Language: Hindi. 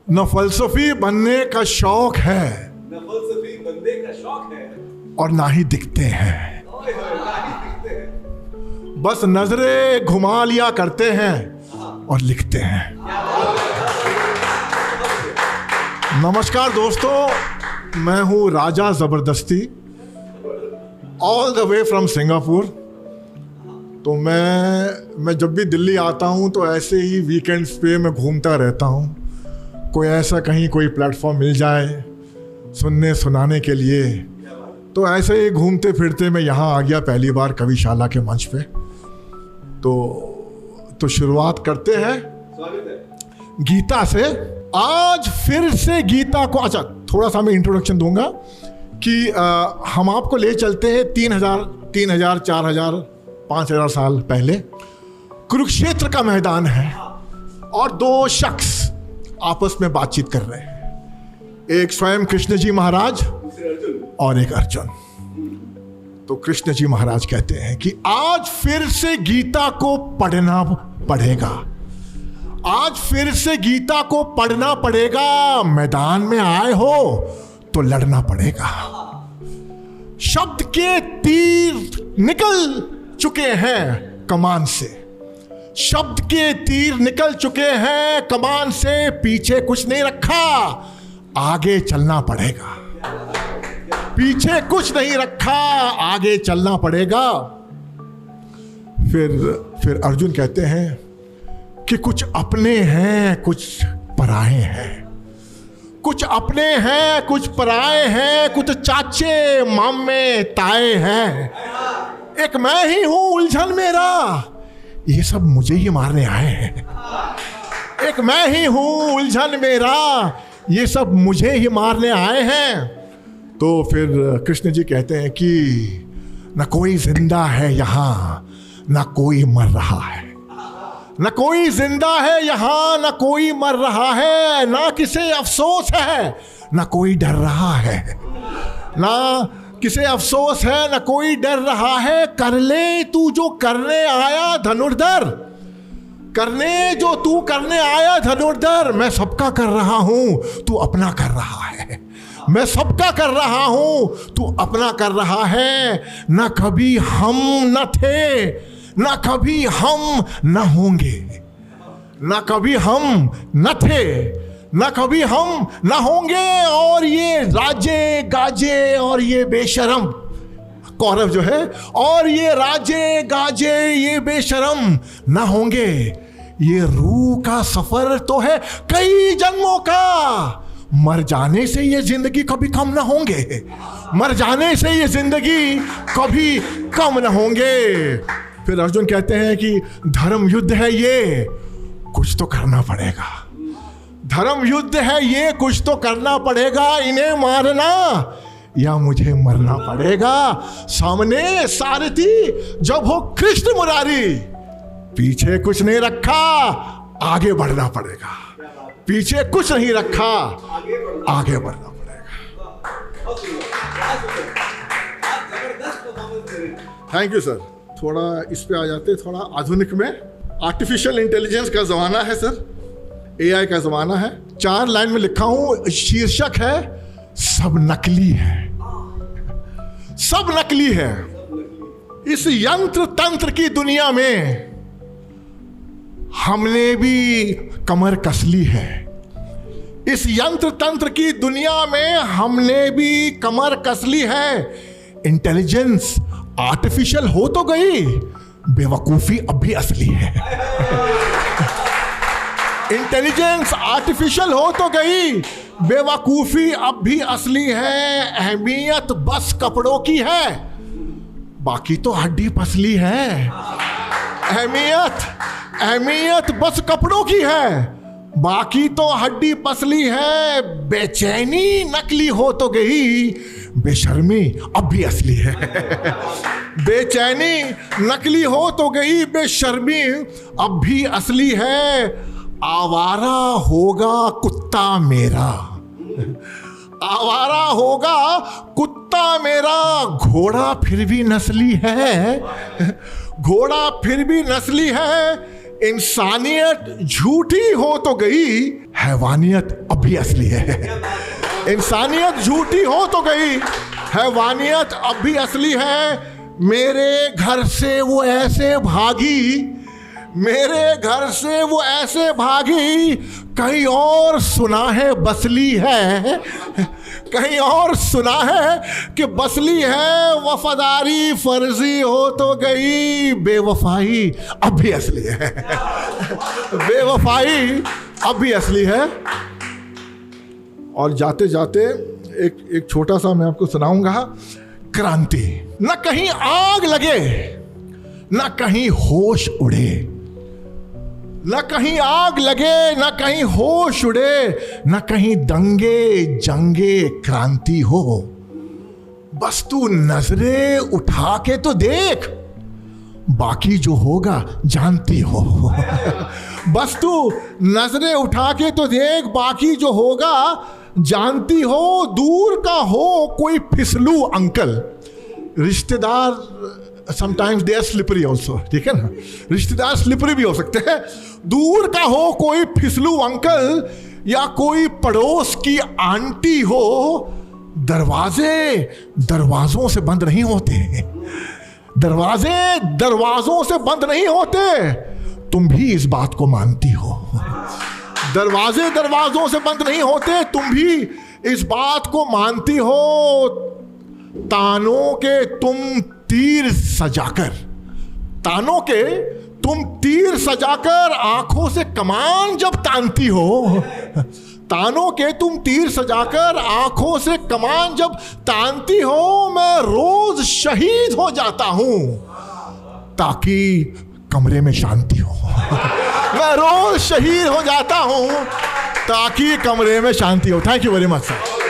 न फलसफी बनने का शौक है, न फलसफी बनने का शौक है, और ना ही दिखते हैं। ओए होए, ना ही दिखते हैं। बस नजरें घुमा लिया करते हैं और लिखते हैं। नमस्कार दोस्तों, मैं हूं राजा जबरदस्ती, all the way from Singapore. तो मैं जब भी दिल्ली आता हूं तो ऐसे ही वीकेंड्स पे मैं घूमता रहता हूं। कोई ऐसा कहीं कोई प्लेटफॉर्म मिल जाए सुनने सुनाने के लिए, तो ऐसे ही घूमते फिरते मैं यहाँ आ गया पहली बार कविशाला के मंच पे। तो शुरुआत करते हैं स्वागत है। गीता से। आज फिर से गीता को, अच्छा थोड़ा सा मैं इंट्रोडक्शन दूंगा कि हम आपको ले चलते हैं 3000, 4000, 5000 साल पहले। कुरुक्षेत्र का मैदान है और दो शख्स आपस में बातचीत कर रहे हैं, एक स्वयं कृष्ण जी महाराज दूसरे अर्जुन। और एक अर्जुन। तो कृष्ण जी महाराज कहते हैं कि आज फिर से गीता को पढ़ना पड़ेगा, आज फिर से गीता को पढ़ना पड़ेगा। मैदान में आए हो तो लड़ना पड़ेगा। शब्द के तीर निकल चुके हैं कमान से, शब्द के तीर निकल चुके हैं कमान से। पीछे कुछ नहीं रखा, आगे चलना पड़ेगा। पीछे कुछ नहीं रखा, आगे चलना पड़ेगा। फिर अर्जुन कहते हैं कि कुछ अपने हैं कुछ पराए हैं, कुछ अपने हैं कुछ पराए हैं, कुछ चाचे मामे ताए हैं, एक मैं ही हूं उलझन मेरा, ये सब मुझे ही मारने आए हैं। एक मैं ही हूं उलझन मेरा, ये सब मुझे ही मारने आए हैं। तो फिर कृष्ण जी कहते हैं कि न कोई जिंदा है यहाँ, न कोई मर रहा है, न कोई जिंदा है यहाँ, न कोई मर रहा है, ना किसे अफसोस है, न कोई डर रहा है, ना किसे अफसोस है, न कोई डर रहा है। कर ले तू जो करने आया धनुर्धर, करने जो तू करने आया धनुर्धर। मैं सबका कर रहा हूं तू अपना कर रहा है, मैं सबका कर रहा हूं तू अपना कर रहा है। न कभी हम न थे, न कभी हम न होंगे, न कभी हम न थे, न कभी हम न होंगे। और ये राजे गाजे और ये बेशरम, कौरव जो है, और ये राजे गाजे ये बेशरम न होंगे। ये रूह का सफर तो है कई जन्मों का, मर जाने से ये जिंदगी कभी कम न होंगे, मर जाने से ये जिंदगी कभी कम न होंगे। फिर अर्जुन कहते हैं कि धर्म युद्ध है ये, कुछ तो करना पड़ेगा। धर्म युद्ध है ये, कुछ तो करना पड़ेगा। इन्हें मारना या मुझे मरना पड़ेगा। सामने सारथी जब हो कृष्ण मुरारी, पीछे कुछ नहीं रखा, आगे बढ़ना पड़ेगा। पीछे कुछ नहीं रखा, आगे बढ़ना पड़ेगा। Thank you sir. थोड़ा इस पे आ जाते, थोड़ा आधुनिक में। आर्टिफिशियल इंटेलिजेंस का जमाना है सर, एआई का जमाना है। 4 लाइन में लिखा हूं, शीर्षक है सब नकली है, सब नकली है। इस यंत्र तंत्र की दुनिया में हमने भी कमर कस ली है, इस यंत्र तंत्र की दुनिया में हमने भी कमर कस ली है। इंटेलिजेंस आर्टिफिशियल हो तो गई, बेवकूफी अब भी असली है। इंटेलिजेंस आर्टिफिशियल हो तो गई, बेवकूफी अब भी असली है। अहमियत बस कपड़ों की है, बाकी तो हड्डी पसली है। अहमियत बस कपड़ों की है, बाकी तो हड्डी पसली है। बेचैनी नकली हो तो गई, बेशर्मी अब भी असली है। बेचैनी नकली हो तो गई, बेशर्मी अब भी असली है। आवारा होगा कुत्ता मेरा, आवारा होगा कुत्ता मेरा, घोड़ा फिर भी नस्ली है, घोड़ा फिर भी नस्ली है। इंसानियत झूठी हो तो गई, हैवानियत अभी असली है। इंसानियत झूठी हो तो गई, हैवानियत अभी असली है। मेरे घर से वो ऐसे भागी, मेरे घर से वो ऐसे भागी, कहीं और सुना है बसली है, कहीं और सुना है कि बसली है। वफादारी फर्जी हो तो गई, बेवफाई अब भी असली है। बेवफाई अब भी असली है। और जाते जाते एक छोटा सा मैं आपको सुनाऊंगा। क्रांति, न कहीं आग लगे, न कहीं होश उड़े, न कहीं आग लगे, न कहीं होश उड़े, न कहीं दंगे जंगे क्रांति हो। बस तू नजरें उठा के तो देख, बाकी जो होगा जानती हो। बस तू नजरें उठा के तो देख, बाकी जो होगा जानती हो। दूर का हो कोई फिसलू अंकल, रिश्तेदार sometimes they are slippery also, ठीक है ना, रिश्तेदार स्लिपरी भी हो सकते हैं। दूर का हो कोई फिसलू अंकल या कोई पड़ोस की आंटी हो, दरवाजे दरवाजों से बंद नहीं होते, दरवाजे दरवाजों से बंद नहीं होते। तुम भी इस बात को मानती हो। दरवाजे दरवाजों से बंद नहीं होते, तुम भी इस बात को मानती हो। तानों के तुम तीर सजाकर, तानों के तुम तीर सजाकर आंखों से कमान जब तानती हो, तानों के तुम तीर सजाकर आंखों से कमान जब तानती हो। मैं रोज शहीद हो जाता हूं ताकि कमरे में शांति हो। मैं रोज शहीद हो जाता हूं ताकि कमरे में शांति हो। Thank you very much sir.